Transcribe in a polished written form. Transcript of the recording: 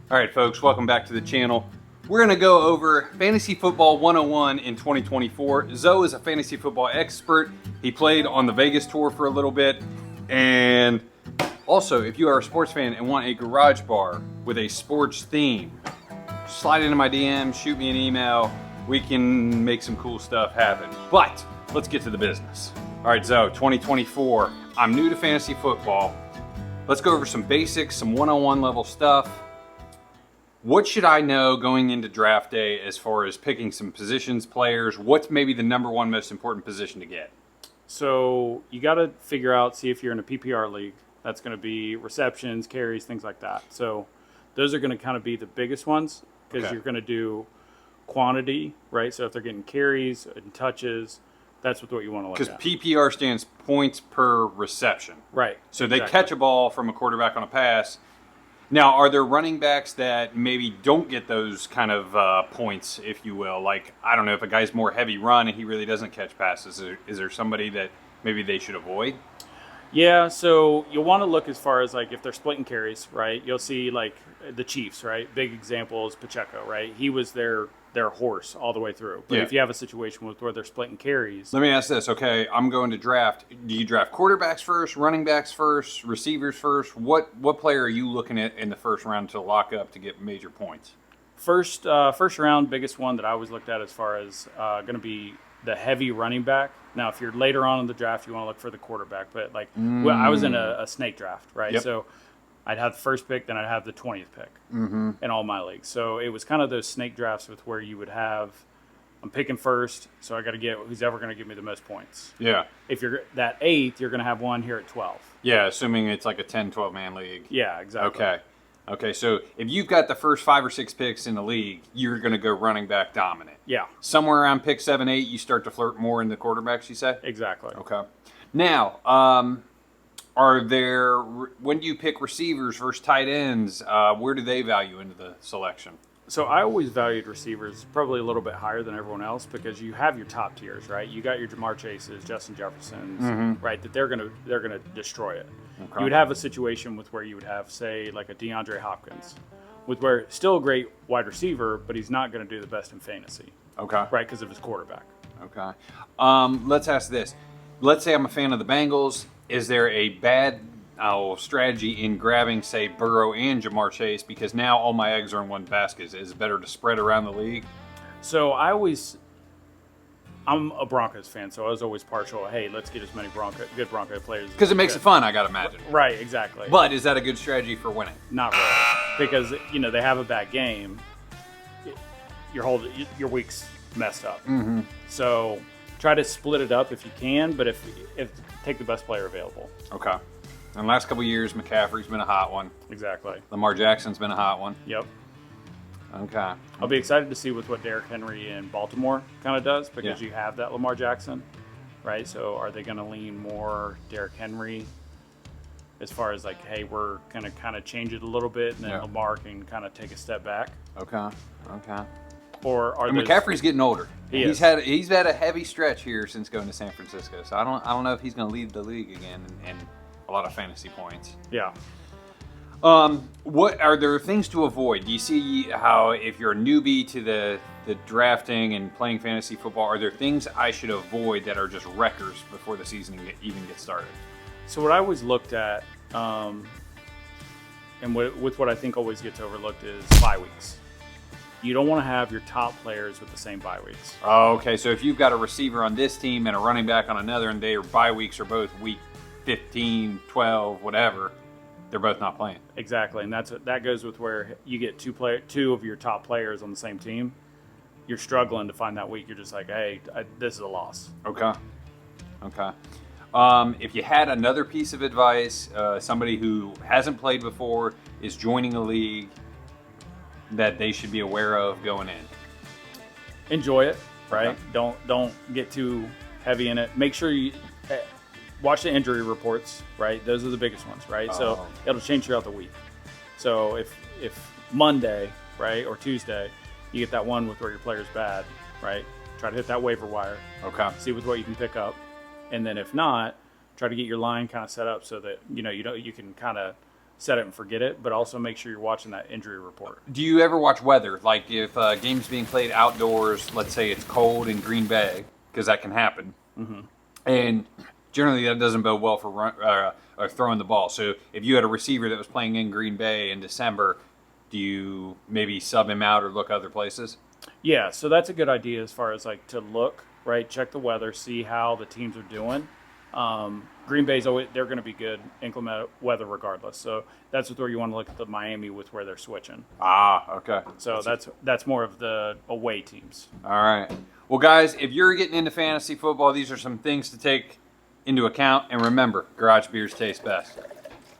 All right, folks, welcome back to the channel. We're going to go over Fantasy Football 101 in 2024. Zoe is a fantasy football expert. He played on the Vegas tour for a little bit. And also, if you are a sports fan and want a garage bar with a sports theme, slide into my DM, shoot me an email. We can make some cool stuff happen. But let's get to the business. All right, Zoe, 2024. I'm new to fantasy football. Let's go over some basics, some 101 level stuff. What should I know going into draft day as far as picking some positions, players? What's maybe the number one most important position to get? So you got to figure out, see if you're in a PPR league. That's going to be receptions, carries, things like that. So those are going to kind of be the biggest ones because you're going to do quantity, right? So if they're getting carries and touches, that's what you want to look at. Because PPR stands points per reception. Right. So they catch a ball from a quarterback on a pass. Now, are there running backs that maybe don't get those kind of points, if you will? Like, I don't know, if a guy's more heavy run and he really doesn't catch passes, is there somebody that maybe they should avoid? Yeah, so you'll want to look as far as, like, if they're splitting carries, right? You'll see, like, the Chiefs, right? Big example is Pacheco, right? He was their horse all the way through. But if you have a situation where they're splitting carries... Let me ask this. Okay, I'm going to draft. Do you draft quarterbacks first, running backs first, receivers first? What player are you looking at in the first round to lock up to get major points? First round, biggest one that I always looked at as far as going to be the heavy running back. Now, if you're later on in the draft, you want to look for the quarterback. But, like, I was in a snake draft, right? Yep. So I'd have the first pick, then I'd have the 20th pick in all my leagues. So it was kind of those snake drafts with where you would have, I'm picking first, so I got to get who's ever going to give me the most points. Yeah. If you're that 8th, you're going to have one here at 12. Yeah, assuming it's like a 10, 12-man league. Yeah, exactly. Okay, so if you've got the first 5 or 6 picks in the league, you're going to go running back dominant. Yeah. Somewhere around pick 7, 8, you start to flirt more in the quarterbacks, you say? Exactly. Okay. Now, when do you pick receivers versus tight ends, where do they value into the selection? So I always valued receivers probably a little bit higher than everyone else because you have your top tiers, right? You got your Jamar Chases, Justin Jeffersons, right? That they're gonna destroy it. Okay. You would have a situation with where you would have, say, like a DeAndre Hopkins, with where still a great wide receiver, but he's not going to do the best in fantasy. Okay. Right, because of his quarterback. Okay. Let's ask this. Let's say I'm a fan of the Bengals. Is there a bad strategy in grabbing, say, Burrow and Jamar Chase? Because now all my eggs are in one basket. Is it better to spread around the league? So I'm a Broncos fan, so I was always partial. Hey, let's get as many good Bronco players. Because it makes it fun, I got to imagine. Right, exactly. But is that a good strategy for winning? Not really, because they have a bad game. Your week's messed up. So try to split it up if you can, but if take the best player available. Okay. In the last couple of years, McCaffrey's been a hot one. Exactly. Lamar Jackson's been a hot one. Yep. Okay. I'll be excited to see what Derrick Henry in Baltimore kind of does because you have that Lamar Jackson, right? So are they going to lean more Derrick Henry as far as like, hey, we're going to kind of change it a little bit and then Lamar can kind of take a step back? Okay. Or are McCaffrey's getting older. He's had a heavy stretch here since going to San Francisco. So I don't know if he's going to lead the league again and a lot of fantasy points. Yeah. What are there things to avoid? Do you see how if you're a newbie to the drafting and playing fantasy football, are there things I should avoid that are just wreckers before the season even gets started? So what I always looked at, and with what I think always gets overlooked is bye weeks. You don't want to have your top players with the same bye weeks. Oh, okay. So if you've got a receiver on this team and a running back on another, and their bye weeks are both week 15, 12, whatever, they're both not playing. Exactly, and that goes with where you get two of your top players on the same team. You're struggling to find that week. You're just like, hey, this is a loss. Okay. If you had another piece of advice, somebody who hasn't played before is joining a league that they should be aware of going in. Enjoy it, right? Okay. Don't get too heavy in it. Make sure you watch the injury reports, right? Those are the biggest ones, right? So it'll change throughout the week. So if Monday, right, or Tuesday, you get that one with where your player's bad, right? Try to hit that waiver wire. Okay. See with what you can pick up, and then if not, try to get your line kind of set up so that you can kind of set it and forget it, but also make sure you're watching that injury report. Do you ever watch weather? Like if a game's being played outdoors, let's say it's cold in Green Bay, because that can happen. And generally that doesn't bode well for or throwing the ball. So if you had a receiver that was playing in Green Bay in December, do you maybe sub him out or look other places? Yeah, so that's a good idea as far as like to look, right? Check the weather, see how the teams are doing. Green Bay's always, they're going to be good inclement weather regardless. So that's where you want to look at the Miami with where they're switching. Okay. So that's more of the away teams. All right. Well, guys, if you're getting into fantasy football, these are some things to take into account. And remember, garage beers taste best.